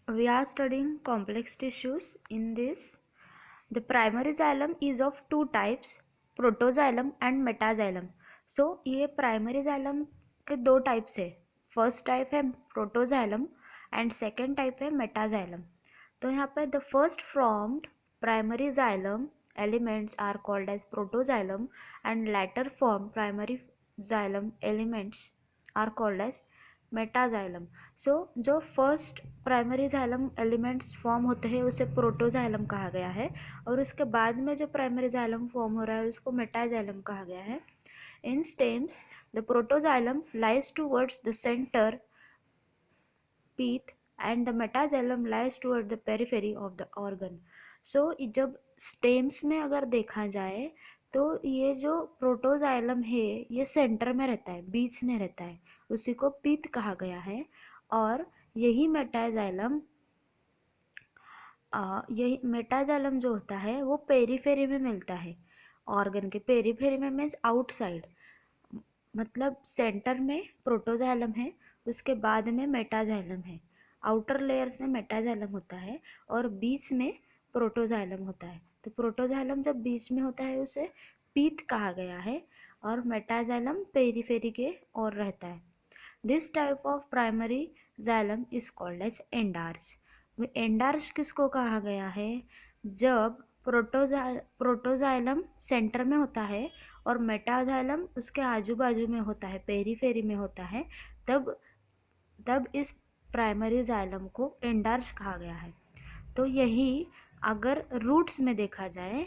We are studying complex tissues. In this, the primary xylem is of two types, protoxylem and metaxylem. So ये primary xylem के दो types है. First type है protoxylem and second type है metaxylem. तो यहाँ पे the first formed primary xylem elements are called as protoxylem and later formed primary xylem elements are called as metaxylem. So जो first primary xylem elements form होते हैं उसे protoxylem कहा गया है और उसके बाद में जो प्राइमरी जाइलम फॉर्म हो रहा है उसको मेटाजाइलम कहा गया है. In stems the protoxylem lies towards the centre pith and the metaxylem lies toward the periphery of the organ. So जब स्टेम्स में अगर देखा जाए तो ये जो प्रोटोजाइलम है ये सेंटर में रहता है, बीच में रहता है, उसी को पीत कहा गया है. और यही मेटाजाइलम जो होता है वो पेरीफेरी में मिलता है. ऑर्गन के पेरीफेरी में मीन्स आउटसाइड, मतलब सेंटर में प्रोटोजाइलम है, उसके बाद में मेटाजाइलम है. आउटर लेयर्स में मेटाजाइलम होता है और बीच में प्रोटोजाइलम होता है. तो प्रोटोजाइलम जब बीच में होता है उसे पीत कहा गया है और मेटाजाइलम पेरीफेरी के ओर रहता है. This type of primary xylem is called as endarch. Endarch किसको कहा गया है? जब प्रोटोजाइलम सेंटर में होता है और मेटाजाइलम उसके आजू बाजू में होता है, पेरीफेरी में होता है, तब इस प्राइमरी जाइलम को एंडार्च कहा गया है. तो यही अगर रूट्स में देखा जाए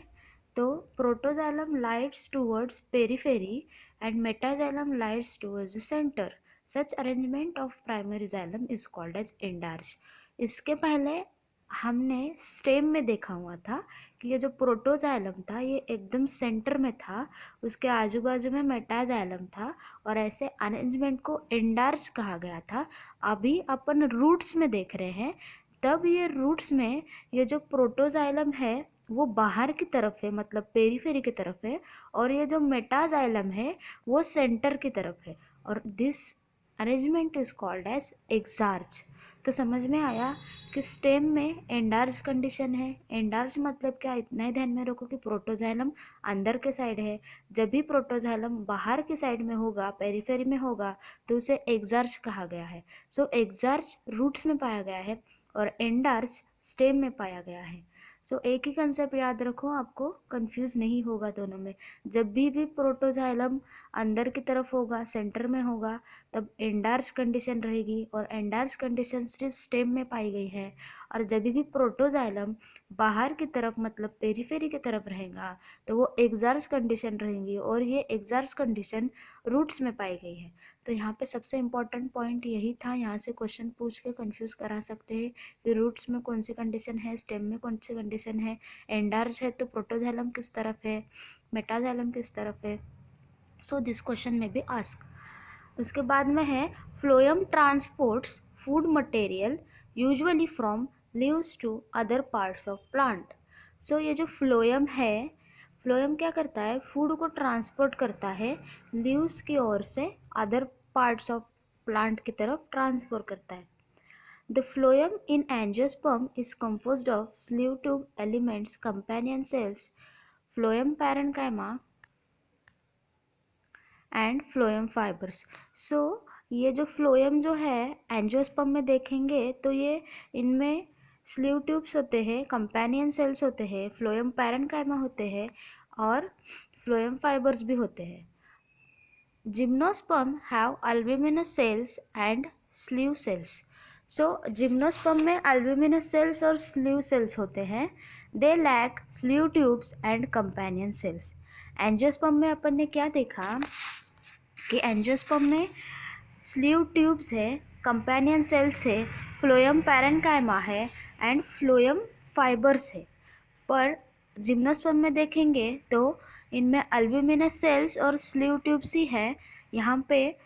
तो protoxylem lights towards periphery and metaxylem lights towards the centre. Such arrangement of primary xylem is called as endarch. इसके पहले हमने स्टेम में देखा हुआ था कि ये जो प्रोटोजाइलम था ये एकदम सेंटर में था, उसके आजू बाजू में मेटाजाइलम था और ऐसे अरेंजमेंट को एंडार्च कहा गया था. अभी अपन रूट्स में देख रहे हैं, तब ये रूट्स में ये जो प्रोटोजाइलम है वो बाहर की तरफ है, मतलब पेरीफेरी की तरफ है, और ये जो मेटाजाइलम है वो सेंटर की तरफ है और this arrangement is called as exarch. तो समझ में आया कि स्टेम में एंडार्च कंडीशन है. एंडार्च मतलब क्या, इतना ही ध्यान में रखो कि प्रोटोजाइलम अंदर के साइड है. जब भी प्रोटोजाइलम बाहर की साइड में होगा, पेरीफेरी में होगा, तो उसे एक्सार्च कहा गया है. सो एक्सार्च रूट्स में पाया गया है और एंडार्च स्टेम में पाया गया है. सो एक ही कंसेप्ट याद रखो, आपको कंफ्यूज नहीं होगा दोनों में. जब भी प्रोटोजाइलम अंदर की तरफ होगा, सेंटर में होगा, तब एंडार्च कंडीशन रहेगी और एंडार्च कंडीशन सिर्फ स्टेम में पाई गई है. और जब भी प्रोटोजाइलम बाहर की तरफ मतलब पेरीफेरी की तरफ रहेगा तो वो एक्सार्च कंडीशन रहेंगी और ये एक्सार्च कंडीशन रूट्स में पाई गई है. तो यहाँ पे सबसे इम्पॉर्टेंट पॉइंट यही था. यहाँ से क्वेश्चन पूछ के कंफ्यूज करा सकते हैं कि रूट्स में कौन सी कंडीशन है, स्टेम में कौन सी कंडीशन है, एंडार्च है तो प्रोटोजाइलम किस तरफ है, मेटाजाइलम किस तरफ है. सो दिस क्वेश्चन में भी आस्क. उसके बाद में है phloem transports food material usually from leaves to other parts of plant. So ये जो फ्लोएम है, फ्लोएम क्या करता है, फूड को ट्रांसपोर्ट करता है लीव्स की ओर से अदर पार्ट्स ऑफ प्लांट की तरफ ट्रांसपोर्ट करता है. The phloem in angiosperm is composed of sleeve tube elements, companion cells, phloem parenchyma and phloem fibres. So ये जो फ्लोएम जो है एंजियोस्पर्म में देखेंगे तो ये इनमें स्लीव ट्यूब्स होते हैं, कंपेनियन सेल्स होते हैं, फ्लोएम पैरेन्काइमा होते हैं और फ्लोएम फाइबर्स भी होते हैं. Gymnosperm have albuminous cells and sleeve cells. So gymnosperm में अल्ब्यूमिनस सेल्स और स्लीव सेल्स होते हैं. They lack sleeve tubes and companion cells. Angiosperm में अपन ने क्या देखा कि एंजियोस्पर्म में स्लीव ट्यूब्स है, कंपेनियन सेल्स है, फ्लोएम पैरेन्काइमा है एंड फ्लोएम फाइबर्स है. पर जिम्नोस्पर्म में देखेंगे तो इनमें अल्ब्यूमिनस सेल्स और स्लीव ट्यूब्स ही है. यहाँ पे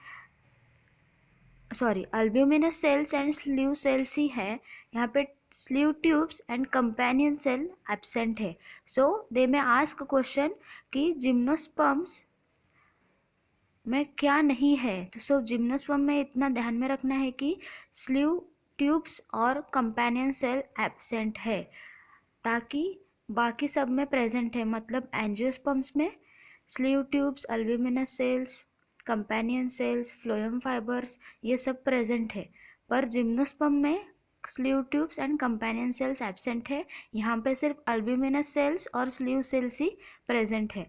albuminous cells and sleeve cells ही है. यहाँ पे sleeve tubes and companion cell absent है. So they may ask question कि जिम्नोस्पर्म्स में क्या नहीं है. तो जिम्नोस्पर्म में इतना ध्यान में रखना है कि स्लीव ट्यूब्स और कंपेनियन सेल एब्सेंट है, ताकि बाकी सब में प्रेजेंट है। मतलब एंजियोस्पर्म्स में sleeve tubes, albuminous cells, companion cells, phloem fibres ये सब प्रेजेंट है, पर जिम्नोस्पर्म में sleeve tubes and companion cells absent है। यहाँ पे सिर्फ अल्ब्यूमिनस सेल्स और स्लीव सेल्स ही प्रेजेंट है।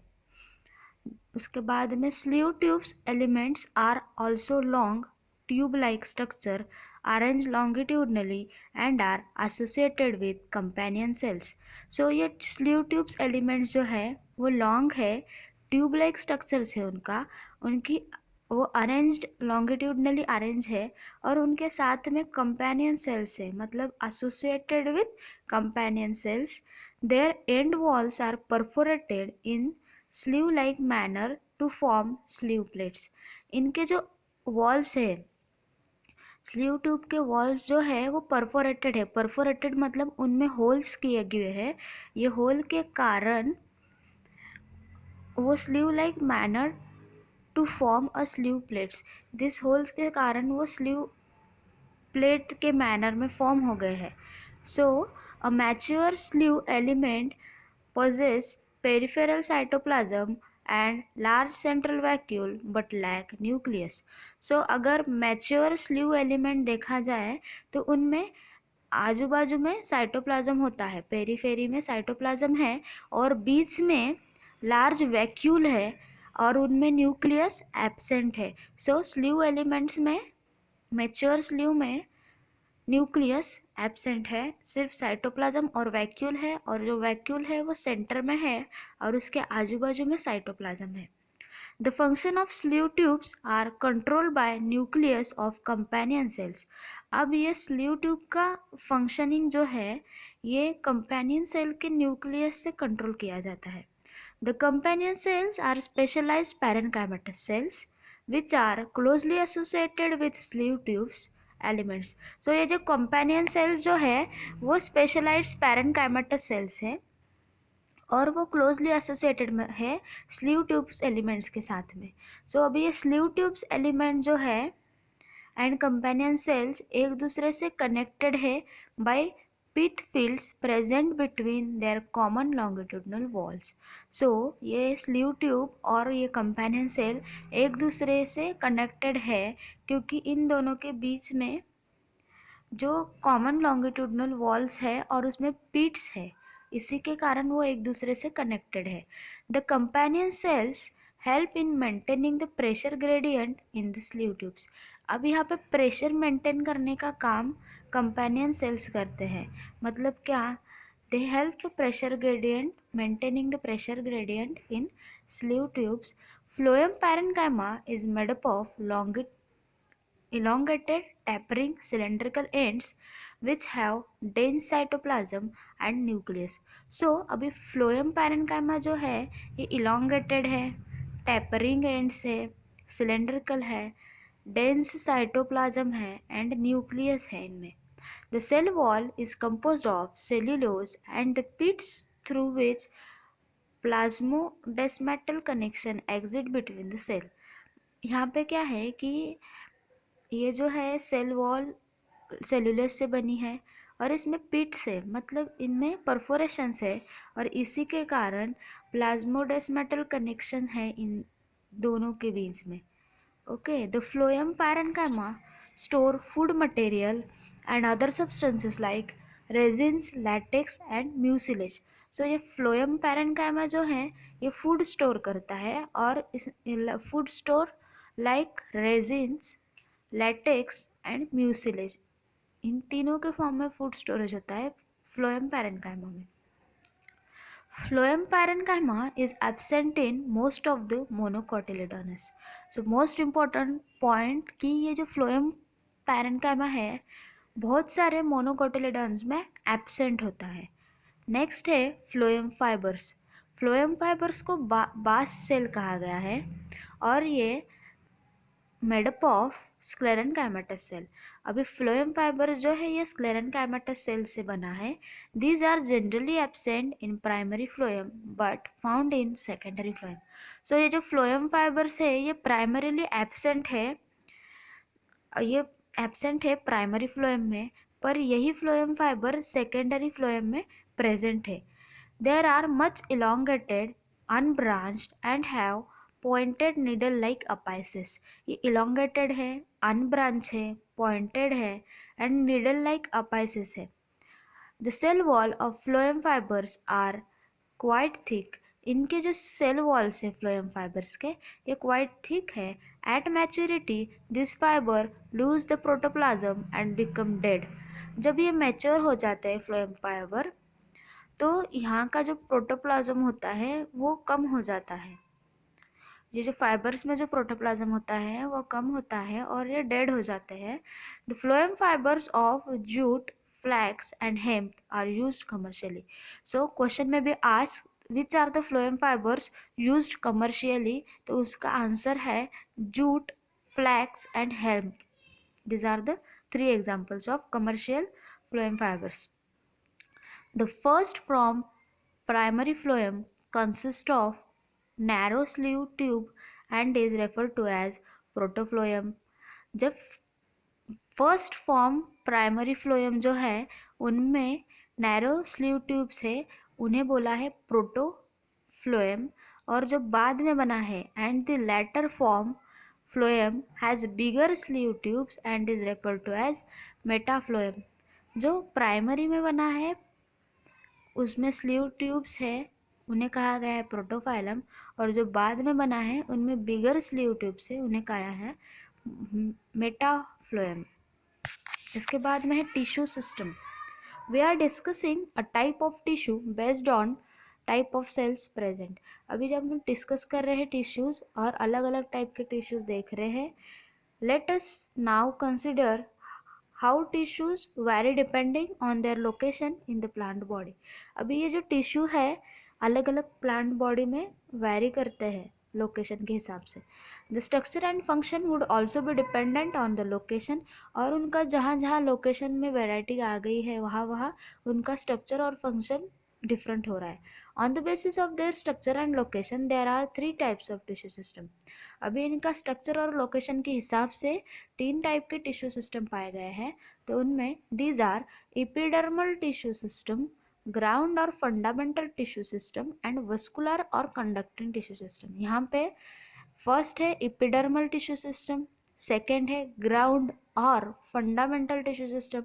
उसके बाद में sleeve tubes elements are also long tube like structure arrange longitudinally and are associated with companion cells. So ये स्लीव ट्यूब्स एलिमेंट्स जो है वो लॉन्ग है, ट्यूब लाइक स्ट्रक्चर्स है उनका, उनकी वो अरेंज्ड लॉन्गिट्यूडनली अरेंज है, और उनके साथ में कंपेनियन सेल्स है, मतलब associated with companion cells. Their end walls are perforated in sleeve like manner to form sleeve plates. इनके जो वॉल्स है, स्लीव ट्यूब के वॉल्स जो है वो परफोरेटेड है। परफोरेटेड मतलब उनमें होल्स किए गए हैं। ये होल के कारण वो sleeve like manner to form a sleeve plates, this holes के कारण वो स्लीव प्लेट के मैनर में फॉर्म हो गए हैं। So a mature sleeve element possess peripheral cytoplasm and large central vacuole but lack nucleus. So अगर मैच्योर स्लीव एलिमेंट देखा जाए तो उनमें आजू बाजू में साइटोप्लाज्म होता है, पेरीफेरी में साइटोप्लाज्म है और बीच में लार्ज वैक्यूल है और उनमें न्यूक्लियस एब्सेंट है। सो स्लीव एलिमेंट्स में, मैच्योर स्लीव में न्यूक्लियस एब्सेंट है, सिर्फ साइटोप्लाज्म और वैक्यूल है, और जो वैक्यूल है वो सेंटर में है और उसके आजू बाजू में साइटोप्लाज्म है। The function of sleeve tubes are controlled by nucleus of companion cells. अब ये स्लीव ट्यूब का फंक्शनिंग जो है ये कंपेनियन सेल के न्यूक्लियस से कंट्रोल किया जाता है। The companion cells are specialised parenchymatous cells which are closely associated with sleeve tubes elements. So ये जो कंपेनियन सेल्स जो है वो स्पेशलाइज्ड पैरेनकाइमेटस सेल्स है और वो क्लोजली एसोसिएटेड में है स्लीव ट्यूब्स एलिमेंट्स के साथ में। सो अभी ये स्लीव ट्यूब्स एलिमेंट जो है एंड कंपेनियन सेल्स एक दूसरे से कनेक्टेड है by pit fields present between their common longitudinal walls. So ये स्लीव ट्यूब और ये कंपेनियन सेल एक दूसरे से कनेक्टेड है क्योंकि इन दोनों के बीच में जो कॉमन लॉन्गिट्यूडनल वॉल्स है और उसमें पिट्स है, इसी के कारण वो एक दूसरे से कनेक्टेड है। The companion sales help in maintaining the pressure gradient in the sleeve tubes. अब यहाँ पे प्रेशर मेंटेन करने का काम कंपेनियन सेल्स करते हैं। मतलब क्या, they help pressure gradient, maintaining the pressure gradient in sleeve tubes. Phloem parenchyma is made up of elongated tapering cylindrical ends which have dense cytoplasm and nucleus. So अभी phloem parenchyma जो है ये elongated है, tapering ends है, cylindrical है, dense cytoplasm है and nucleus है इनमें. The cell wall is composed of cellulose and the pits through which plasmodesmatal connection exit between the cell. यहाँ पे क्या है कि ये जो है सेल वॉल सेलुलोज से बनी है और इसमें पिट्स है, मतलब इनमें परफोरेशंस है और इसी के कारण प्लाज्मोडेस्मेटल कनेक्शन है इन दोनों के बीच में। Okay, the phloem parenchyma store food material and other substances like resins, latex and mucilage. So ये फ्लोएम पैरेन्काइमा जो है ये फूड स्टोर करता है और इस food store like resins, latex and mucilage, इन तीनों के फॉर्म में फूड स्टोरेज होता है फ्लोएम पैरेन्काइमा में। Phloem parenchyma is absent in most of the monocotyledonous. So most important point कि ये जो फ्लोएम पैरेन्काइमा है बहुत सारे मोनोकोटिलेडोन्स में एब्सेंट होता है। नेक्स्ट है फ्लोएम फाइबर्स। फ्लोएम फाइबर्स को बास्ट सेल कहा गया है और ये मेडअप ऑफ स्क्लेरेनकाइमेटस सेल। अभी फ्लोएम फाइबर जो है ये स्क्लेरेनकाइमेटस सेल से बना है। These are generally absent in primary phloem but found in secondary phloem. ये जो फ्लोएम फाइबर्स है ये प्राइमरीली एब्सेंट है, ये एब्सेंट है प्राइमरी फ्लोएम में, पर यही फ्लोएम फाइबर सेकेंडरी फ्लोएम में प्रेजेंट है. There are much elongated, unbranched and have pointed needle like apices. ये इलोंगेटेड है, अनब्रांच है, पॉइंटेड है एंड नीडल लाइक अपाइसिस है. The cell wall of phloem fibres are quite thick. इनके जो cell walls है फ्लोएम फाइबर्स के, ये क्वाइट थिक है. At maturity this fibre lose the protoplasm and become dead. जब ये मैच्योर हो जाते हैं फ्लोएम फाइबर, तो यहाँ का जो प्रोटोप्लाज्म होता है वो कम हो जाता है. ये जो फाइबर्स में जो प्रोटोप्लाज्म होता है वो कम होता है और ये डेड हो जाते हैं. The phloem fibres of jute, flax and hemp are used commercially. So question में भी आज which are the phloem fibres used commercially, तो उसका आंसर है jute, flax and hemp. These are the three examples of commercial phloem fibers. The first from primary phloem consists of narrow sleeve tube and is referred to as protoploem. जब first form primary phloem जो है उनमें narrow sleeve tubes है, उन्हें बोला है protophloem. और जो बाद में बना है and the later form phloem has bigger sleeve tubes and is referred to as metaphloem. जो प्राइमरी में बना है उसमें स्लीव ट्यूब्स है, उन्हें कहा गया है प्रोटोफाइलम. और जो बाद में बना है उनमें बिगर स्लीव ट्यूब्स है, उन्हें कहा है मेटाफ्लोएम. इसके बाद में है tissue system. We are discussing a type of tissue based on type of cells present. अभी जब हम डिस्कस कर रहे हैं टिश्यूज़ और अलग अलग टाइप के टिश्यूज़ देख रहे हैं, let us now consider how tissues vary depending on their location in the plant body. अभी ये जो टिश्यू है अलग अलग प्लांट बॉडी में वैरी करते हैं लोकेशन के हिसाब से. The structure and function would also be dependent on the location. और उनका जहाँ जहाँ लोकेशन में वैरायटी आ गई है वहाँ वहाँ उनका स्ट्रक्चर और फंक्शन डिफरेंट हो रहा है. On the basis of their structure and location there are 3 types of tissue system. अभी इनका स्ट्रक्चर और लोकेशन के हिसाब से 3 टाइप के टिश्यू सिस्टम पाए गए हैं. तो उनमें these are epidermal tissue system, ground और fundamental tissue system and vascular और कंडक्टिंग टिश्यू सिस्टम. यहाँ पे फर्स्ट है एपिडर्मल टिश्यू सिस्टम, सेकेंड है ग्राउंड और फंडामेंटल टिश्यू सिस्टम,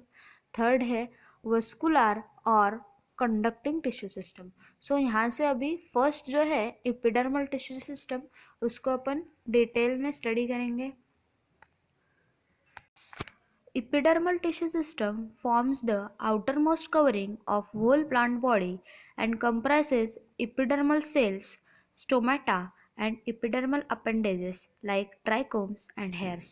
थर्ड है वस्कुलर और कंडक्टिंग टिश्यू सिस्टम. सो यहाँ से अभी फर्स्ट जो है एपिडर्मल टिश्यू सिस्टम, उसको अपन डिटेल में स्टडी करेंगे. Epidermal tissue system forms the outermost covering of whole plant body and comprises epidermal cells, stomata and epidermal appendages like trichomes and hairs.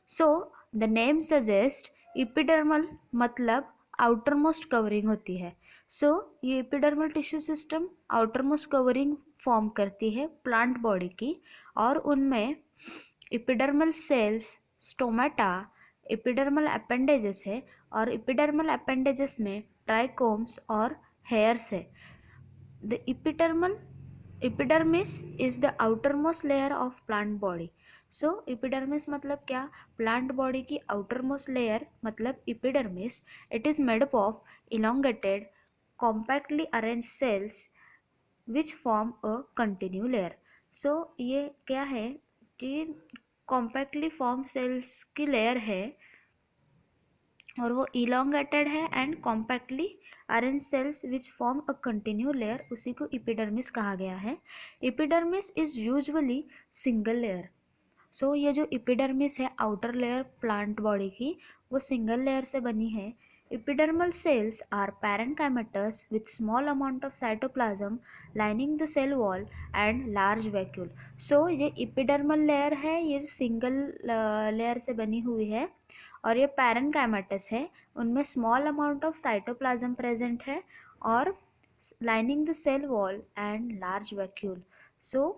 So the name suggests epidermal मतलब outermost covering होती है. So ये epidermal tissue system outermost covering form करती है plant body की, और उनमें epidermal cells, stomata, epidermal appendages है और एपिडर्मल अपेंडेजेस में ट्राइकोम्स और हेयर्स है. The epidermis is the outer most layer of plant body. So epidermis मतलब क्या? प्लांट बॉडी की आउटर मोस्ट लेयर मतलब epidermis. It is made up of elongated compactly arrange cells which form a continue layer. So ये क्या है कि compactly form cells की layer है और वो इलोंगेटेड है and compactly arrange cells which form a continue layer, उसी को एपिडर्मिस कहा गया है. Epidermis is usually single layer. So ये जो एपिडर्मिस है आउटर लेयर प्लांट बॉडी की, वो सिंगल लेयर से बनी है. Epidermal cells are parenchymatous with small amount of cytoplasm lining the cell wall and large vacuole. So ये epidermal layer है, ये सिंगल लेयर से बनी हुई है और ये parenchymatous है. उनमें small amount of cytoplasm present है और lining the cell wall and large vacuole. So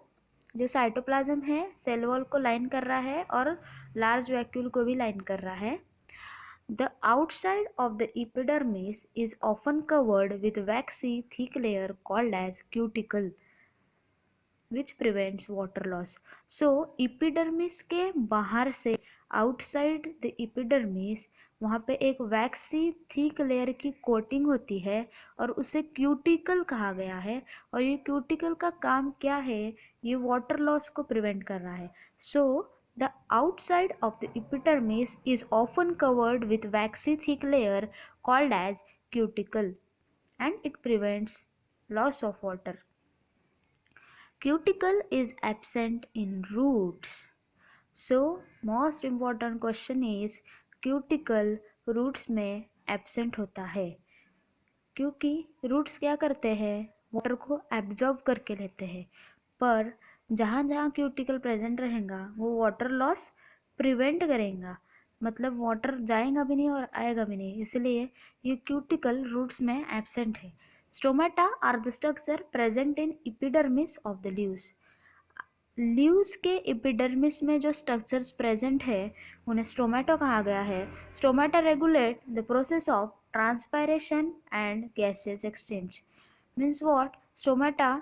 जो साइटोप्लाज्म है सेल वॉल को लाइन कर रहा है और लार्ज वैक्यूल को भी लाइन कर रहा है. The outside of the epidermis is often covered with waxy thick layer called as cuticle which prevents water loss. So epidermis के बाहर से आउटसाइड द एपिडर्मिस वहाँ पे एक वैक्सी थिक लेयर की कोटिंग होती है और उसे क्यूटिकल कहा गया है। और ये क्यूटिकल का काम क्या है, ये वाटर लॉस को प्रिवेंट कर रहा है। So the outside of the epidermis is often covered with waxy thick layer called as cuticle and it prevents loss of water. Cuticle is absent in roots. So most important question is cuticle roots में absent होता है क्योंकि roots क्या करते हैं, water को absorb करके लेते हैं। पर जहाँ जहाँ क्यूटिकल प्रेजेंट रहेगा वो वाटर लॉस प्रिवेंट करेगा, मतलब वाटर जाएगा भी नहीं और आएगा भी नहीं, इसलिए ये क्यूटिकल रूट्स में एब्सेंट है। Stomata are the structure present in epidermis of the leaves. Leaves के एपिडर्मिस में जो स्ट्रक्चर्स प्रेजेंट है उन्हें स्टोमेटा कहा गया है। Stomata regulate the process of transpiration and gases exchange. Means what, stomata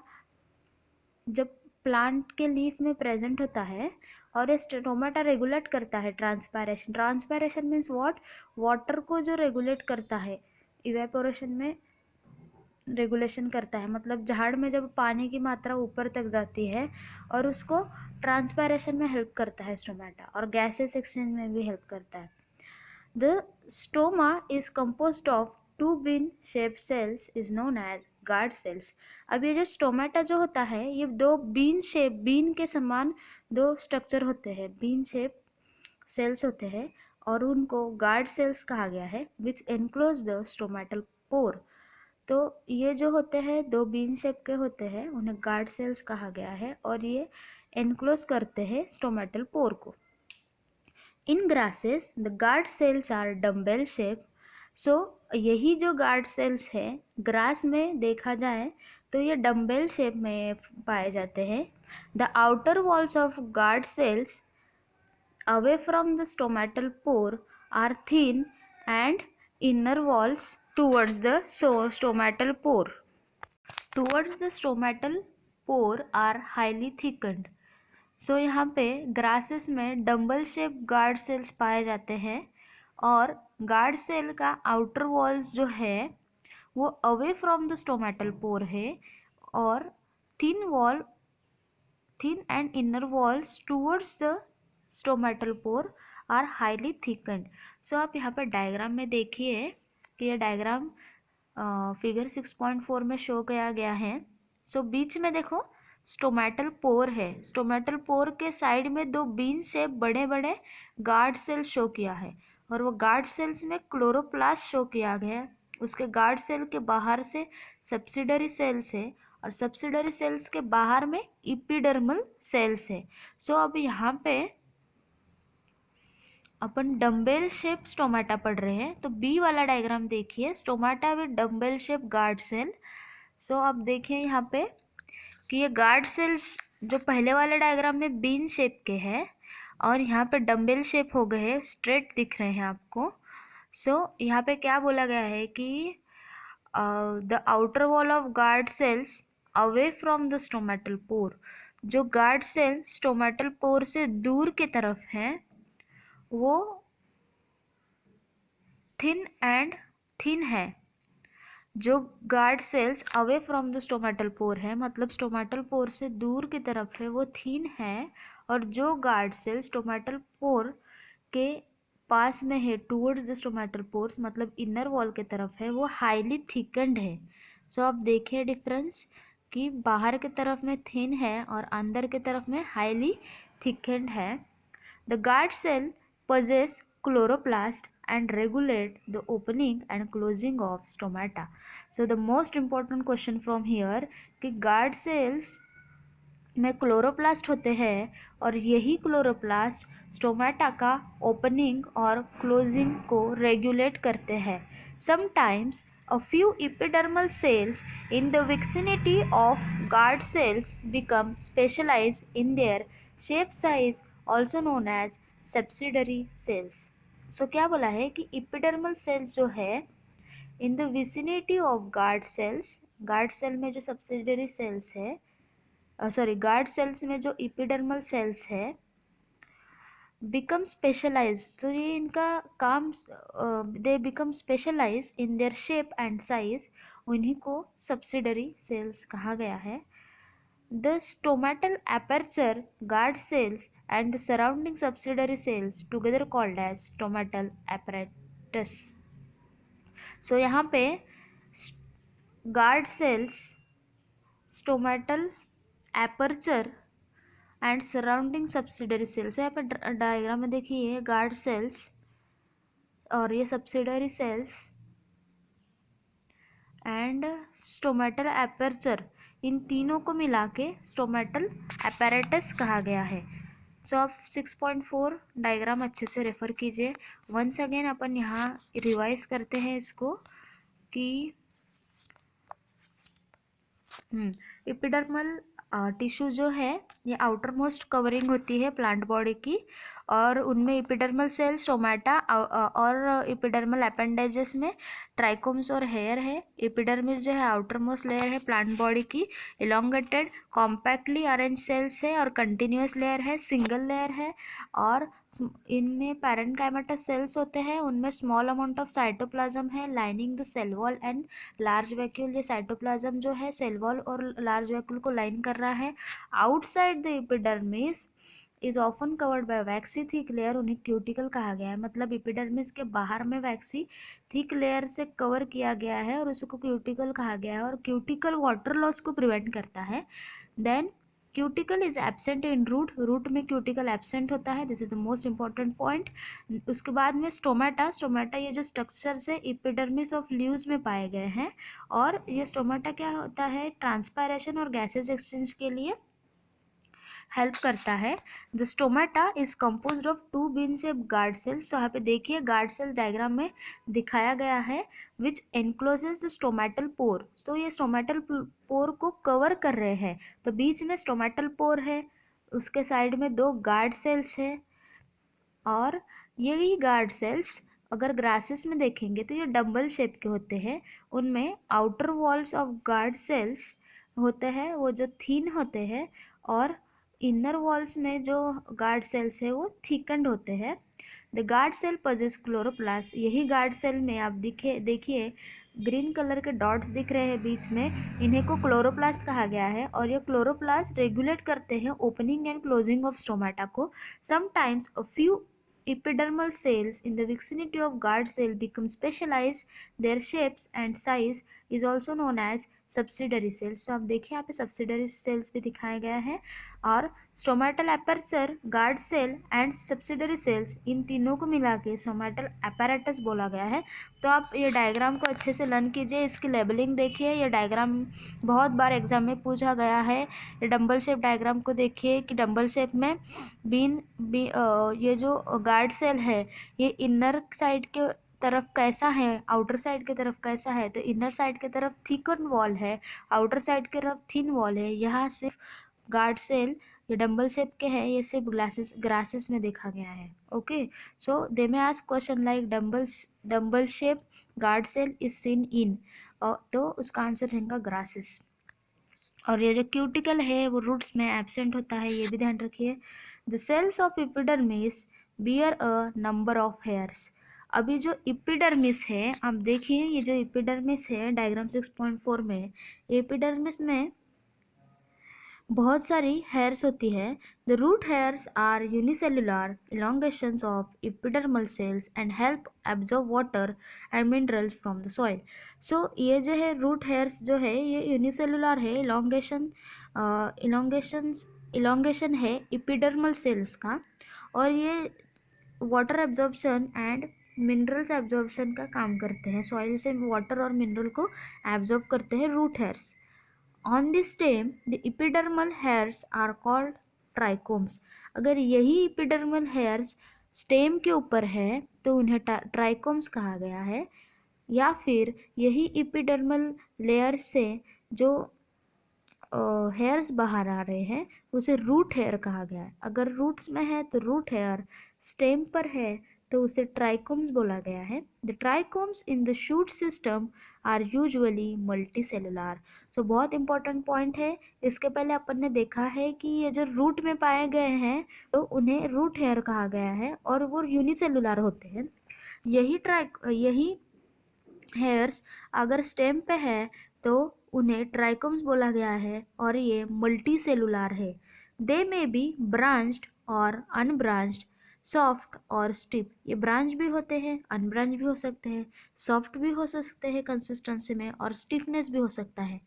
जब प्लांट के लीफ में प्रेजेंट होता है और ये स्टोमेटा रेगुलेट करता है transpiration. Transpiration means what, water को जो रेगुलेट करता है, इवेपोरेशन में रेगुलेशन करता है, मतलब झाड़ में जब पानी की मात्रा ऊपर तक जाती है और उसको ट्रांसपायरेशन में हेल्प करता है स्टोमेटा, और गैसेस एक्सचेंज में भी हेल्प करता है। The stoma is composed of two bean shape cells is known as guard cells. अब ये जो स्टोमेटा जो होता है ये दो बीन शेप, बीन के समान दो स्ट्रक्चर होते हैं, बीन शेप सेल्स होते हैं और उनको गार्ड सेल्स कहा गया है विच एनक्लोज द स्टोमेटल पोर। तो ये जो होते हैं दो बीन शेप के होते हैं उन्हें गार्ड सेल्स कहा गया है और ये एनक्लोज करते हैं स्टोमेटल पोर को। In grasses the guard cells are dumbbell shape. So यही जो गार्ड सेल्स है ग्रास में देखा जाए तो ये डम्बेल शेप में पाए जाते हैं। The outer walls of guard cells away from the stomatal pore are thin and inner walls towards the stomatal pore are highly thickened. सो यहाँ पे ग्रासेस में डम्बल शेप गार्ड सेल्स पाए जाते हैं और गार्ड सेल का आउटर वॉल्स जो है वो away from the stomatal pore है और thin and inner walls towards the stomatal pore are highly thickened. So आप यहाँ पर डायग्राम में देखिए कि ये डायग्राम फिगर 6.4 में शो किया गया है। सो बीच में देखो स्टोमेटल पोर है, स्टोमेटल पोर के साइड में दो बीन शेप बड़े बड़े गार्ड सेल शो किया है और वो गार्ड सेल्स में क्लोरोप्लास्ट शो किया गया है। उसके गार्ड सेल के बाहर से सब्सिडरी सेल्स है और सब्सिडरी सेल्स के बाहर में एपिडर्मल सेल्स है। सो अब यहाँ पे अपन डम्बेल शेप स्टोमेटा पढ़ रहे हैं, तो बी वाला डायग्राम देखिए, stomata with dumbbell shape guard cell. So अब देखिए यहाँ पे कि ये गार्ड सेल्स जो पहले वाले डायग्राम में बीन शेप के हैं और यहाँ पे डम्बेल शेप हो गए हैं, स्ट्रेट दिख रहे हैं आपको। सो यहाँ पे क्या बोला गया है कि the outer wall of guard cells away from the stomatal पोर। जो गार्ड सेल स्टोमेटल पोर से दूर की तरफ है वो थिन है। जो guard cells away from the stomatal pore है, मतलब स्टोमेटल पोर से दूर की तरफ है, वो थिन है। और जो गार्ड सेल स्टोमेटल पोर के पास में है, टूवर्ड्स द स्टोमेटल पोर्स, मतलब इनर वॉल की तरफ है, वो हाईली थिकन्ड है। सो आप देखिए डिफरेंस कि बाहर की तरफ में थिन है और अंदर की तरफ में हाईली थिकन्ड है। The guard cell possess chloroplast and regulate the opening and closing of stomata. So the most important question from here कि guard cells में क्लोरोप्लास्ट होते हैं और यही क्लोरोप्लास्ट स्टोमेटा का ओपनिंग और क्लोजिंग को रेगुलेट करते हैं। Sometimes a few epidermal cells in the vicinity of guard cells become specialized in their shape size, also known as subsidiary cells. So क्या बोला है कि epidermal cells जो है in the vicinity of guard cells, guard cell में जो subsidiary cells है, guard cells में जो एपिडर्मल सेल्स है बिकम स्पेशलाइज, तो ये इनका काम, they become specialize in their shape and size, उन्हीं को सब्सिडरी सेल्स कहा गया है। The stomatal aperture, guard cells and the surrounding subsidiary cells together called as stomatal apparatus. So यहाँ पे guard cells, stomatal aperture and surrounding subsidiary cells, यहाँ पे diagram में देखिए ये गार्ड सेल्स और ये subsidiary cells and stomatal aperture, इन तीनों को मिला के स्टोमेटल एपैरेटस कहा गया है। सो आप 6.4 डायग्राम अच्छे से रेफर कीजिए। वंस अगेन अपन यहाँ रिवाइज करते हैं इसको कि एपिडर्मल टिश्यू जो है ये आउटर मोस्ट कवरिंग होती है प्लांट बॉडी की, और उनमें एपिडर्मल सेल, स्टोमेटा और एपिडर्मल अपेंडेजेस में ट्राइकोम्स और हेयर है। एपिडर्मिस जो है आउटर मोस्ट लेयर है प्लांट बॉडी की, इलोंगेटेड कॉम्पैक्टली अरेंज सेल्स है और कंटिन्यूस लेयर है, सिंगल लेयर है। और इनमें पैरेन्काइमेटस सेल्स होते हैं, उनमें स्मॉल अमाउंट ऑफ साइटोप्लाज्म है lining the cell wall and large vacuole. ये साइटोप्लाज्म जो है सेल वॉल और लार्ज वैक्यूल को लाइन कर रहा है। Outside the epidermis is often covered by vaccine thick layer, उन्हें क्यूटिकल कहा गया है। मतलब एपिडर्मिस के बाहर में वैक्सी थिक लेयर से कवर किया गया है और उसको क्यूटिकल कहा गया है, और क्यूटिकल वाटर लॉस को प्रिवेंट करता है। Then cuticle is absent in root, root में क्यूटिकल एब्सेंट होता है, this is the most important point. उसके बाद में स्टोमेटा, स्टोमेटा ये जो स्ट्रक्चर्स है एपिडर्मिस ऑफ लीव्स में पाए गए हैं, और ये स्टोमेटा क्या होता है, ट्रांसपायरेशन और गैसेस एक्सचेंज के लिए हेल्प करता है। The stomata is composed of two bean shape guard cells, तो यहाँ पे देखिए गार्ड सेल्स डायग्राम में दिखाया गया है, विच एनक्लोजेस द स्टोमेटल पोर, तो ये स्टोमेटल पोर को कवर कर रहे हैं। तो बीच में स्टोमेटल पोर है, उसके साइड में दो गार्ड सेल्स है, और यही गार्ड सेल्स अगर ग्रासेस में देखेंगे तो ये डम्बल शेप के होते हैं। उनमें outer walls of guard cells होते हैं वो जो थीन होते हैं, और इनर वॉल्स में जो गार्ड सेल्स है वो थिकंड होते हैं। The guard cell possess chloroplast, यही गार्ड सेल में आप देखिए ग्रीन कलर के डॉट्स दिख रहे हैं बीच में, इन्हें को क्लोरोप्लास्ट कहा गया है, और ये क्लोरोप्लास्ट रेगुलेट करते हैं opening and closing of stomata को। Sometimes a few epidermal cells in the vicinity of guard cell become specialized, their shapes and size is also known as subsidiary cells। तो आप देखिए यहाँ पे subsidiary cells भी दिखाया गया है, और stomatal aperture, guard cell and subsidiary cells, इन तीनों को मिला के stomatal apparatus बोला गया है। तो आप ये डायग्राम को अच्छे से लर्न कीजिए, इसकी लेबलिंग देखिए, ये डायग्राम बहुत बार एग्जाम में पूछा गया है। ये डम्बल शेप डायग्राम को देखिए कि डम्बल शेप में ये जो गार्ड सेल है ये इनर साइड के तरफ कैसा है, आउटर साइड की तरफ कैसा है, तो इनर साइड की तरफ थिकन वॉल है, आउटर साइड की तरफ थिन वॉल है। यहाँ सिर्फ गार्ड सेल ये डम्बल शेप के हैं, ये सिर्फ ग्रासेस में देखा गया है। Okay, so they may ask question like dumbbell shape guard cell is seen in, तो उसका आंसर रहेगा ग्रासेस। और ये जो क्यूटिकल है वो रूट्स में एब्सेंट होता है, ये भी ध्यान रखिए। The cells of epidermis bear a number of hairs, अभी जो एपिडर्मिस है आप देखिए, ये जो एपिडर्मिस है डायग्राम 6.4 में, एपिडर्मिस में बहुत सारी हेयर्स होती है। The root hairs are unicellular elongations of epidermal cells and help absorb water and minerals from the soil. So ये जो है रूट हेयर्स जो है ये यूनिसेलुलर है, इलोंगेशन है एपिडर्मल सेल्स का, और ये water absorption and minerals absorption का काम करते हैं, सॉइल से वाटर और मिनरल को एब्जॉर्ब करते हैं root hairs. On the stem the epidermal hairs are called trichomes, अगर यही एपिडर्मल हेयर्स स्टेम के ऊपर है तो उन्हें ट्राइकोम्स कहा गया है। या फिर यही एपिडर्मल लेयर से जो हेयर्स बाहर आ रहे हैं उसे रूट हेयर कहा गया है। अगर रूट्स में है तो रूट हेयर, स्टेम पर है तो उसे ट्राइकोम्स बोला गया है। The trichomes in the shoot system are usually multicellular. So बहुत इंपॉर्टेंट पॉइंट है। इसके पहले अपन ने देखा है कि ये जो रूट में पाए गए हैं तो उन्हें रूट हेयर कहा गया है और वो यूनिसेलुलर होते हैं। यही हेयर्स अगर स्टेम पे है तो उन्हें ट्राइकोम्स बोला गया है और ये मल्टी सेलुलर है। दे मे बी ब्रांच्ड और अनब्रांच्ड, सॉफ्ट और स्टिफ। ये ब्रांच भी होते हैं, अनब्रांच भी हो सकते हैं, सॉफ्ट भी हो सकते हैं कंसिस्टेंसी में, और स्टिफनेस भी हो सकता है।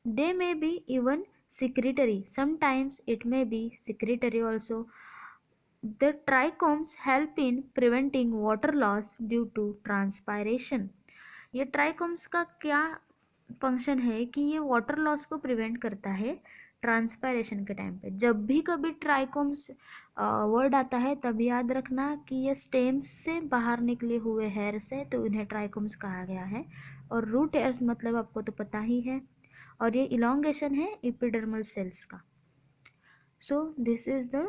They may be even secretory, sometimes it may be secretory also. The trichomes help in preventing water loss due to transpiration. ये ट्राइकोम्स का क्या फंक्शन है कि ये वाटर लॉस को प्रिवेंट करता है ट्रांसपायरेशन के टाइम पे। जब भी कभी ट्राइकोम्स वर्ड आता है तब याद रखना कि ये स्टेम्स से बाहर निकले हुए हेयर्स है, तो इन्हें ट्राइकोम्स कहा गया है। और रूट हेयर्स मतलब आपको तो पता ही है, और ये इलोंगेशन है एपिडर्मल सेल्स का। So this is the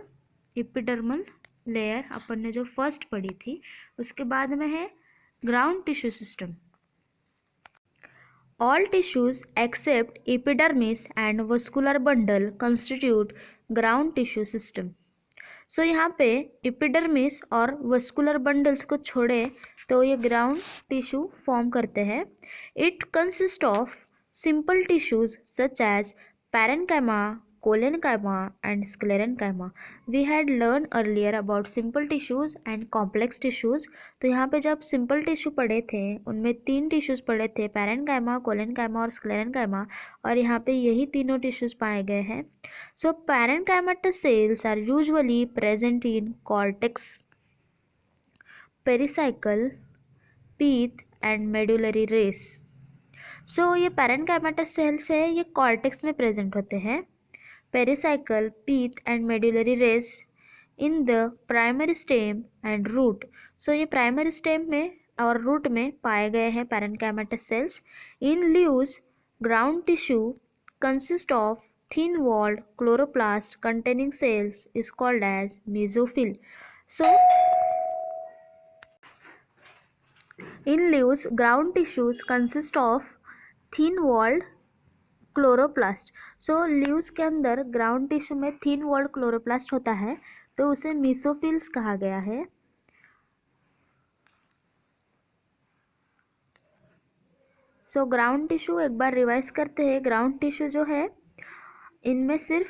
epidermal layer अपन ने जो फर्स्ट पढ़ी थी। उसके बाद में है ground tissue system. All tissues except epidermis and vascular bundle constitute ground tissue system. So यहाँ पे epidermis और vascular bundles को छोड़े तो ये ground tissue form करते हैं. It consists of simple tissues such as parenchyma, collenchyma and sclerenchyma. We had learned earlier about simple tissues and complex tissues. तो यहाँ पे जब simple tissue पढ़े थे उनमें 3 tissues पढ़े थे, parenchyma, collenchyma और sclerenchyma, और यहाँ पे यही तीनों tissues पाए गए हैं. So parenchymatous cells are usually present in cortex, pericycle, pith and medullary race. So ये parenchymatous cells है, ये cortex में present होते हैं, pericycle, pith and medullary race in the primary stem and root. So ये primary stem में और root में पाए गए हैं parenchymatous cells. In leaves, ground tissue consists of thin walled chloroplast containing cells is called as mesophyll. So in leaves, ground tissues consist of thin walled chloroplast. So leaves के अंदर ground tissue में thin walled chloroplast होता है, तो उसे मीसोफिल्स कहा गया है. सो ग्राउंड टिश्यू एक बार रिवाइज करते हैं. ग्राउंड टिश्यू जो है इनमें सिर्फ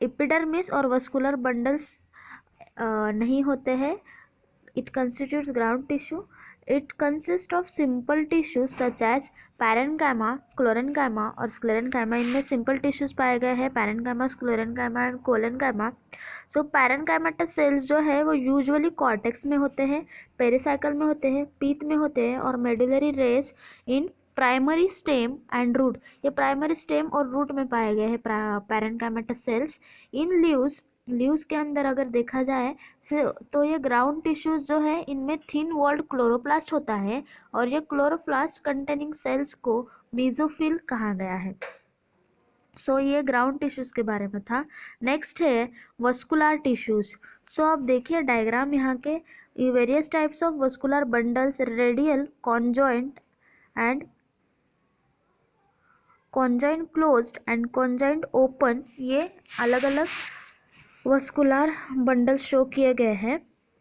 एपिडर्मिस और वस्कुलर बंडल्स नहीं होते हैं. It constitutes ground tissue. It consists of simple tissues such as parenchyma, collenchyma और sclerenchyma. इनमें simple tissues पाए गए हैं, parenchyma, sclerenchyma और collenchyma. So parenchymatous cells जो है वो usually cortex में होते हैं, pericycle में होते हैं, pith में होते हैं और medullary race in primary stem and root. ये प्राइमरी स्टेम और रूट में पाए गए हैं parenchymatous cells. इन लीव्स के अंदर अगर देखा जाए तो ये ग्राउंड टिश्यूज जो है इनमें थिन वॉल्ड क्लोरोप्लास्ट होता है और ये क्लोरोप्लास्ट कंटेनिंग सेल्स को मेसोफिल कहा गया है. सो ये ग्राउंड टिश्यूज के बारे में था. नेक्स्ट है वस्कुलर टिश्यूज. सो आप देखिए डायग्राम यहाँ के, various types of vascular bundles, radial, conjoint and conjoint closed end conjoint open, ये अलग अलग वस्कुलर बंडल शो किए गए हैं.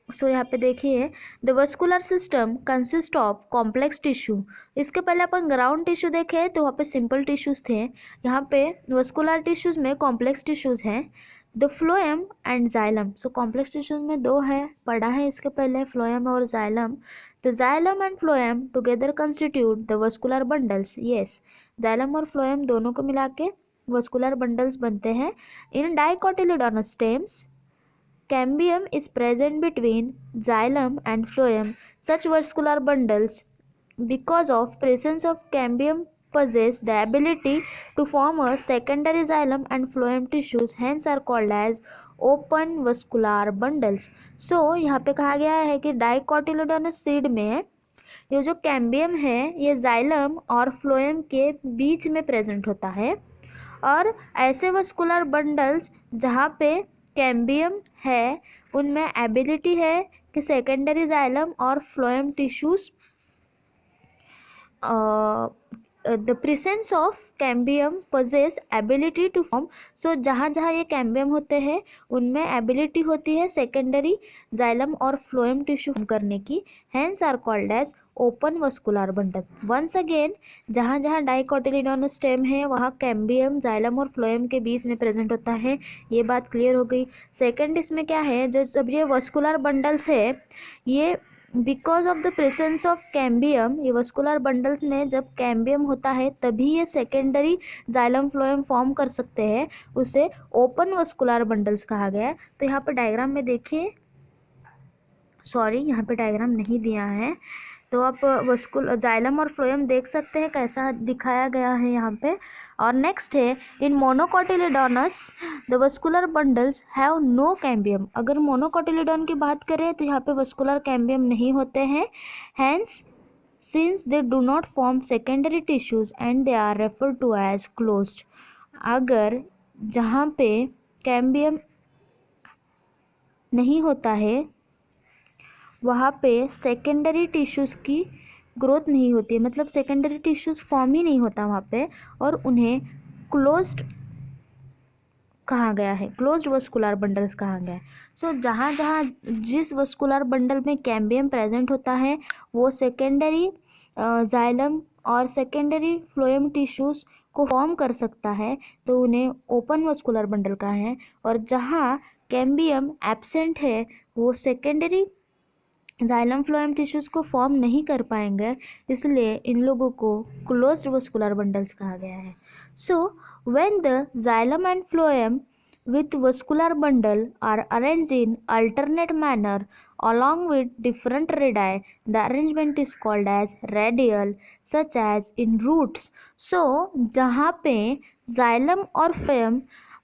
सो यहाँ पे देखिए the vascular system consist of complex tissue. इसके पहले अपन ग्राउंड टिश्यू देखे तो वहाँ पे सिंपल टिश्यूज थे, यहाँ पे वस्कुलर टिश्यूज में कॉम्प्लेक्स टिश्यूज हैं. The phloem and xylem. So complex tissues में दो है, पढ़ा है इसके पहले, फ्लोएम और xylem. The xylem and phloem together constitute the vascular bundles. Yes, xylem और फ्लोएम दोनों को मिला के वस्कुलर बंडल्स बनते हैं. In dicotyledonous stems cambium is present between xylem and phloem. Such vascular bundles, because of presence of cambium, possess the ability to form a secondary xylem and phloem tissues, hence are called as open vascular bundles. So यहाँ पे कहा गया है कि dicotyledonous seed में ये जो cambium है ये जाइलम और फ्लोएम के बीच में प्रेजेंट होता है, और ऐसे वस्कुलर बंडल्स जहाँ पे कैम्बियम है उनमें एबिलिटी है कि सेकेंडरी जाइलम और phloem tissues the presence of cambium possess ability to form. So जहाँ जहाँ ये कैम्बियम होते हैं उनमें एबिलिटी होती है सेकेंडरी जाइलम और फ्लोएम टिश्यू फॉर्म करने की, hence are called as open vascular bundle. Once again जहाँ जहाँ डाइकोटिलीडोनस स्टेम है वहाँ कैम्बियम जाइलम और फ्लोएम के बीच में प्रेजेंट होता है। ये बात क्लियर हो गई। सेकेंड इसमें क्या है, जो जब ये वस्कुलर बंडल्स है ये because of the presence of cambium, ये वस्कुलर बंडल्स में जब कैम्बियम होता है तभी ये सेकेंडरी जाइलम फ्लोएम फॉर्म कर सकते हैं, उसे ओपन वस्कुलर बंडल्स कहा गया है। तो यहाँ पे डायग्राम में देखिए, सॉरी यहाँ पे डायग्राम नहीं दिया है, तो आप जाइलम और फ्लोएम देख सकते हैं कैसा दिखाया गया है यहाँ पे। और नेक्स्ट है in monocotyledonous the vascular bundles have no cambium. अगर मोनोकोटिलीडोन की बात करें तो यहाँ पे वस्कुलर कैम्बियम नहीं होते हैं, hence since they do not form secondary tissues and they are referred to as closed. अगर जहाँ पे कैम्बियम नहीं होता है वहाँ पे सेकेंडरी टिश्यूज़ की ग्रोथ नहीं होती है, मतलब सेकेंडरी टिश्यूज़ फॉर्म ही नहीं होता वहाँ पे, और उन्हें क्लोज्ड कहा गया है, क्लोज्ड वस्कुलर बंडल्स कहा गया है। सो जहाँ जहाँ जिस वस्कुलर बंडल में कैम्बियम प्रेजेंट होता है वो सेकेंडरी जाइलम और सेकेंडरी फ्लोएम टिश्यूज़ को फॉर्म कर सकता है, तो उन्हें ओपन वस्कुलर बंडल कहा है। और जहाँ कैम्बियम एब्सेंट है वो सेकेंडरी जाइलम फ्लोएम टिश्यूज़ को फॉर्म नहीं कर पाएंगे, इसलिए इन लोगों को क्लोज्ड वस्कुलर बंडल्स कहा गया है। So when the xylem and phloem with vascular bundle are arranged in alternate manner along with different radii, the arrangement is called as radial, such as in roots. So जहाँ पे xylem और phloem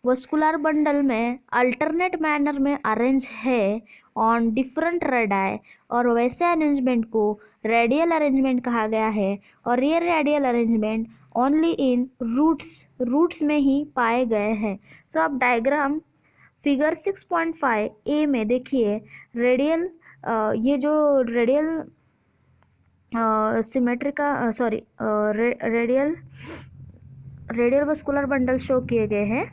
vascular bundle में alternate manner में arrange है on different radii, और वैसे arrangement को radial arrangement कहा गया है। और ये radial arrangement only in roots में ही पाए गए हैं। सो आप डायग्राम फिगर 6.5 ए में देखिए, रेडियल ये जो रेडियल सिमेट्री का sorry radial vascular bundle show किए गए हैं।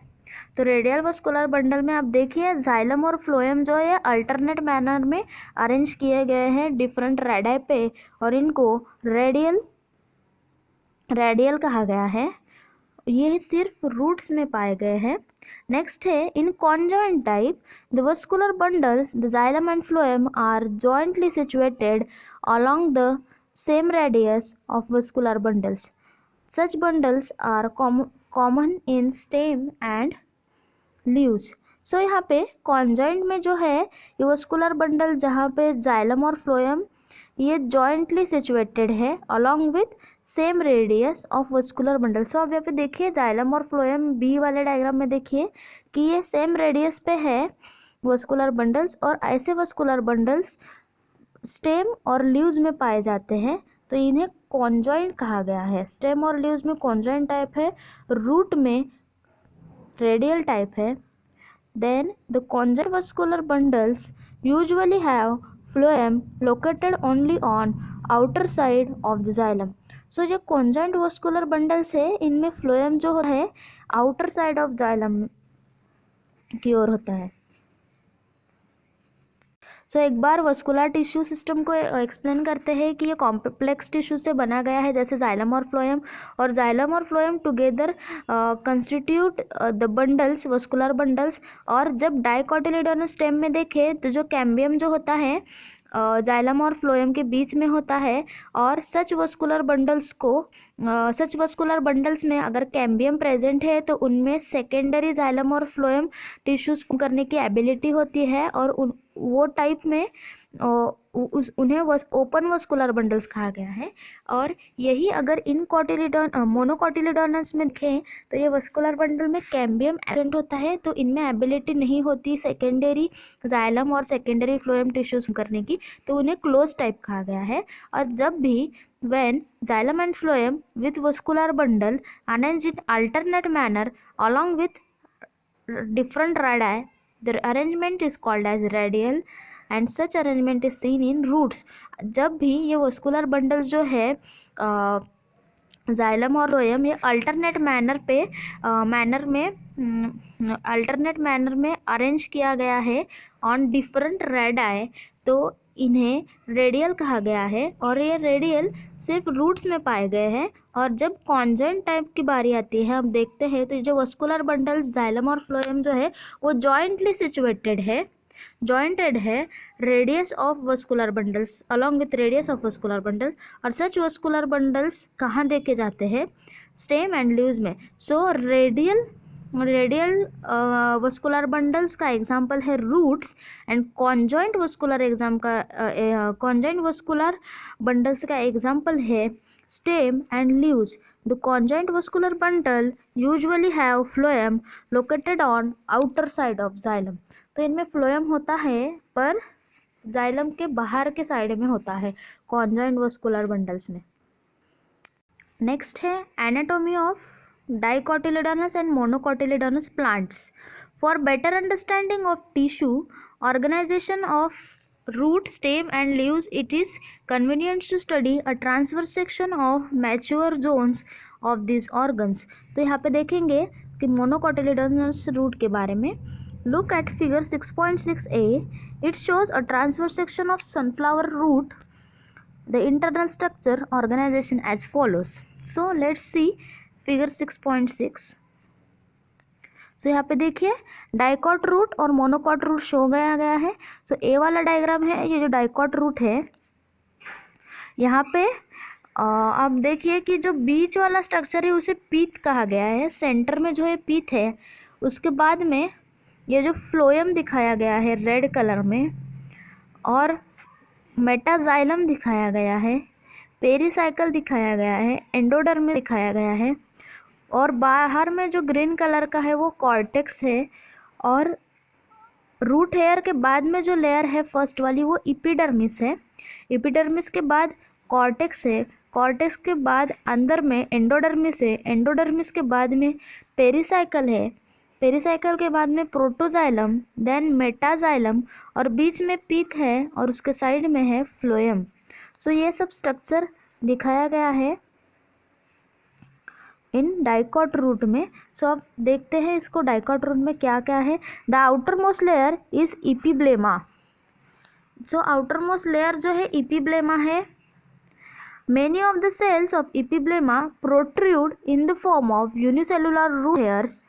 तो रेडियल वस्कुलर बंडल में आप देखिए जाइलम और फ्लोएम जो है अल्टरनेट मैनर में अरेंज किए गए हैं डिफरेंट रेडाई पे, और इनको रेडियल कहा गया है। ये सिर्फ रूट्स में पाए गए हैं। नेक्स्ट है in conjoint type the vascular bundles the xylem and phloem are jointly situated along the same radius of vascular bundles. Such bundles are common in stem and leaves. So यहाँ पे conjoint में जो है ये vascular bundle जहाँ पे xylem और phloem ये जॉइंटली सिचुएटेड है along with same radius of vascular bundle. So अब यहाँ पे देखिए जाइलम और फ्लोएम बी वाले डायग्राम में देखिए कि ये सेम रेडियस पे है वस्कुलर बंडल्स, और ऐसे वस्कुलर बंडल्स स्टेम और लीव्स में पाए जाते हैं, तो इन्हें कॉन्जॉइंट कहा गया है। स्टेम और लीव्स में कॉन्जॉइंट टाइप है, रूट में रेडियल टाइप है। Then the conjoint vascular bundles usually have phloem located only on outer side of the xylem. So जो कॉन्जॉइंट वस्कुलर बंडल्स है इनमें फ्लोएम जो है आउटर साइड ऑफ जाइलम की ओर होता है। सो एक बार वस्कुलर टिश्यू सिस्टम को एक्सप्लेन करते हैं कि ये कॉम्प्लेक्स टिश्यू से बना गया है, जैसे जाइलम और phloem together constitute the bundles, vascular bundles. और जब डाइकोटिलीडोनस स्टेम में देखें तो जो कैम्बियम जो होता है जाइलम और फ्लोएम के बीच में होता है, और सच वस्कुलर बंडल्स में अगर कैम्बियम प्रेजेंट है तो उनमें सेकेंडरी जाइलम और फ्लोएम टिश्यूज फॉर्म करने की एबिलिटी होती है, और वो टाइप में उन्हें ओपन वस्कुलर बंडल्स कहा गया है। और यही अगर मोनोकोटिलीडोनस में देखें तो ये वस्कुलर बंडल में कैम्बियम एब्सेंट होता है, तो इनमें एबिलिटी नहीं होती सेकेंडरी जाइलम और सेकेंडरी फ्लोएम टिश्यूज करने की, तो उन्हें क्लोज टाइप कहा गया है। और जब भी when xylem and phloem with vascular bundle arranged in alternate manner along with different radii, The arrangement is called as radial and such arrangement is seen in roots. जब भी ये वस्कुलर बंडल्स जो है जाइलम और phloem ये alternate manner में arrange किया गया है ऑन डिफरेंट रेडाई, तो इन्हें रेडियल कहा गया है और ये रेडियल सिर्फ रूट्स में पाए गए हैं। और जब कॉन्जॉइंट टाइप की बारी आती है, हम देखते हैं तो जो वस्कुलर बंडल्स जाइलम और फ्लोएम जो है वो जॉइंटली सिचुएटेड है, जॉइंटेड है radius of vascular bundles along with radius of vascular bundle. और सच वस्कुलर बंडल्स कहाँ देखे जाते हैं? स्टेम एंड लीव्स में। सो रेडियल वस्कुलर बंडल्स का एग्जाम्पल है roots and conjoint vascular bundles का एग्जाम्पल है stem and leaves. The conjoint vascular bundle usually have phloem located on outer side of xylem. तो इनमें फ्लोएम होता है पर जाइलम के बाहर के साइड में होता है कॉन्जॉइंट वस्कुलर बंडल्स में। नेक्स्ट है anatomy of dicotyledonous and monocotyledonous plants. For better understanding of tissue organization of root, stem and leaves, it is convenient to study a transverse section of mature zones of these organs. तो यहाँ पे देखेंगे कि मोनोकोटिलेडोनस root के बारे में। Look at figure 6.6a. It shows a transverse section of sunflower root. The internal structure organization as follows. So let's see figure 6.6. तो यहाँ पे देखिए डाइकॉट रूट और मोनोकॉट रूट शो गया है। सो ए वाला डायग्राम है, ये जो डाइकॉट रूट है यहाँ पे आप देखिए कि जो बीच वाला स्ट्रक्चर है उसे पीथ कहा गया है। सेंटर में जो है पीथ है, उसके बाद में ये जो फ्लोएम दिखाया गया है रेड कलर में, और मेटाजाइलम दिखाया गया है, पेरिसाइकल दिखाया गया है, एंडोडर्म दिखाया गया है, और बाहर में जो ग्रीन कलर का है वो कॉर्टेक्स है। और रूट हेयर के बाद में जो लेयर है फर्स्ट वाली वो एपिडर्मिस है। एपिडर्मिस के बाद कॉर्टेक्स है, कॉर्टेक्स के बाद अंदर में एंडोडर्मिस है, एंडोडर्मिस के बाद में पेरिसाइकल है, पेरिसाइकल के बाद में प्रोटोजाइलम, देन मेटाजाइलम, और बीच में पीथ है और उसके साइड में है फ्लोएम। सो ये सब स्ट्रक्चर दिखाया गया है इन डाइकॉट रूट में। सो अब देखते हैं इसको डाइकॉट रूट में क्या क्या है। The outer most layer is epiblema. So outer most layer जो है इपीब्लेमा है। Many of the cells of epiblema protrude in the form of unicellular root hairs.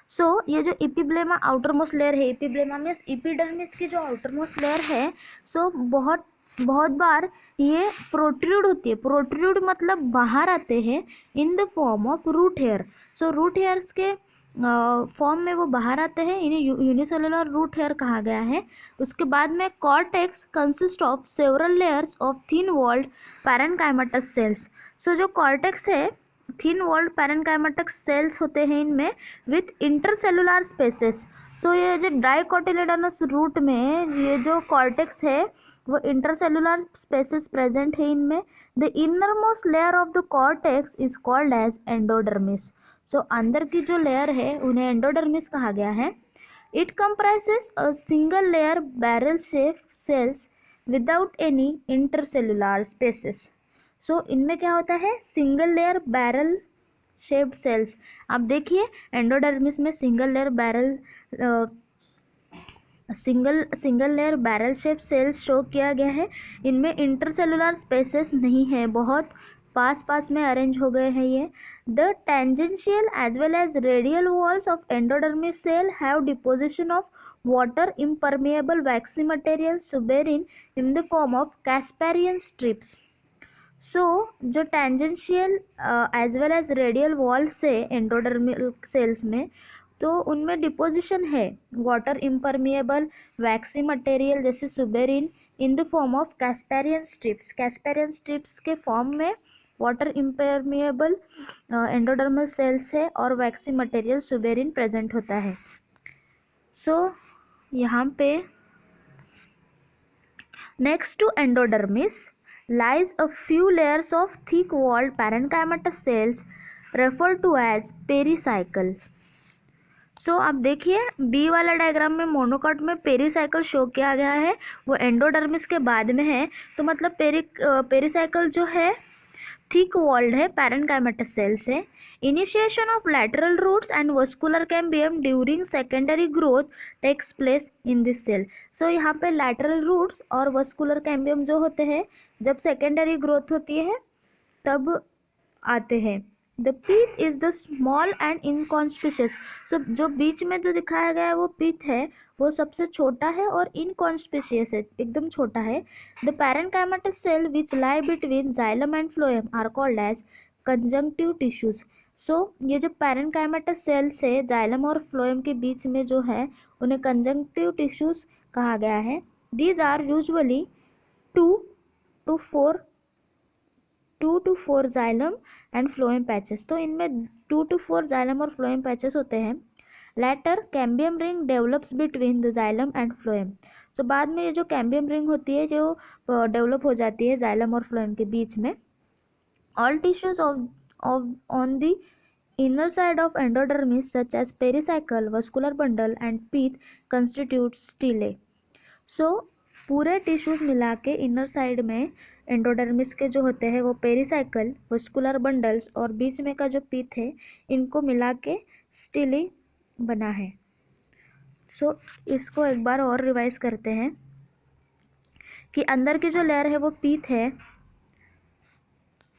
So ये जो इपीब्लेमा आउटर मोस्ट लेयर है, इपीब्लेमा मीन्स एपिडर्मिस की जो outer most layer है, सो बहुत बार ये प्रोट्रूड होती है। प्रोट्रूड मतलब बाहर आते हैं in the form of root hair. So root hairs के फॉर्म में वो बाहर आते हैं, इन्हें यूनिसेलुलर रूट हेयर कहा गया है। उसके बाद में cortex consist of several layers of thin walled parenchymatous cells. So जो कॉर्टेक्स है थिन वॉल्ड पैरेनकाइमेटस सेल्स होते हैं इनमें विथ इंटरसेलुलर स्पेसेस। सो ये जो डाइकोटिलेडोनस रूट में ये जो कॉर्टेक्स है वो इंटरसेलुलर स्पेसेस प्रेजेंट है इनमें। The innermost layer of the cortex is called as endodermis. So अंदर की जो लेयर है उन्हें एंडोडर्मिस कहा गया है। It comprises a single layer barrel shape cells without any intercellular spaces. So इनमें क्या होता है? Single layer barrel shaped cells. आप देखिए एंडोडर्मिस में single layer barrel shape cells show किया गया है। इनमें इंटरसेलुलर स्पेसेस नहीं है, बहुत पास में अरेंज हो गए हैं ये। The tangential as well as radial walls of endodermis cell have deposition of water impermeable waxy material suberin in the form of Casparian strips. So जो tangential as well as radial walls है endodermal cells में, तो उनमें deposition है water impermeable waxy material जैसे suberin in the form of Casparian strips. Casparian strips के form में water impermeable endodermal cells है और वैक्सी मटेरियल सुबेरिन प्रेजेंट होता है। सो यहाँ पे next to endodermis lies a few layers of thick walled parenchymatous cells referred to as pericycle. सो अब देखिए बी वाला डायग्राम में मोनोकॉट में पेरीसाइकिल शो किया गया है, वो एंडोडर्मिस के बाद में है। तो मतलब पेरीसाइकिल जो है थिक वॉल्ड है, पैरेन्काइमेटस सेल से। Initiation of lateral roots and vascular cambium during secondary growth takes place in this cell. So यहाँ पे लैटरल रूट्स और वस्कुलर कैम्बियम जो होते हैं जब सेकेंडरी ग्रोथ होती है तब आते हैं। The pith is the small and inconspicuous. So जो बीच में जो दिखाया गया है वो पीथ है, वो सबसे छोटा है और इनकॉन्स्पिशियस है, एकदम छोटा है। The parenchymatous cell which lie between xylem and phloem are called as conjunctive tissues. So ये जो पैरेन्काइमेटस सेल्स है जाइलम और फ्लोएम के बीच में जो है उन्हें कंजंक्टिव टिश्यूज कहा गया है। These are usually two to four 2 to 4 xylem and phloem patches. तो इनमें 2 to 4 जाइलम और फ्लोएम पैचेस होते हैं। Later cambium ring develops between the xylem and phloem. तो बाद में ये जो कैम्बियम रिंग होती है जो डेवलप हो जाती है जाइलम और फ्लोएम के बीच में। All tissues of on the inner side of endodermis such as pericycle, vascular bundle and pith constitute stele. सो पूरे टिश्यूज मिला के इनर साइड में एंडोडर्मिस के जो होते हैं वो पेरीसाइकल, वस्कुलर बंडल्स और बीच में का जो पीथ है इनको मिला के स्टिली बना है। सो इसको एक बार और रिवाइज करते हैं कि अंदर की जो लेयर है वो पीथ है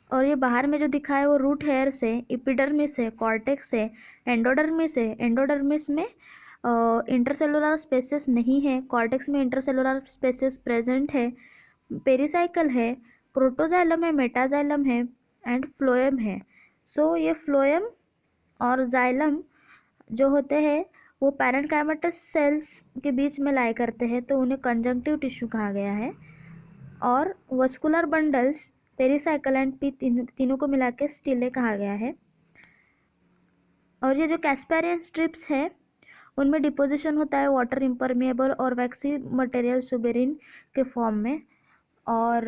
और ये बाहर में जो दिखा है वो रूट हेयर से, एपिडर्मिस है, कॉर्टेक्स है, एंडोडर्मिस है। एंडोडर्मिस में इंटरसेलुलर स्पेसेस नहीं है, कॉर्टेक्स में इंटरसेलुलर स्पेसेस प्रेजेंट है, पेरीसाइकल है, प्रोटोजाइलम है, मेटाजाइलम है एंड फ्लोएम है। सो ये फ्लोएम और जाइलम जो होते हैं वो पैरेन्काइमेटस सेल्स के बीच में लाई करते हैं, तो उन्हें कंजंक्टिव टिश्यू कहा गया है। और vascular bundles, pericycle and P तीनों को मिला के स्टिले कहा गया है। और ये जो कैस्पेरियन स्ट्रिप्स है उनमें डिपोजिशन होता है वाटर इम्परमिएबल और वैक्सी मटेरियल सुबेरिन के फॉर्म में। और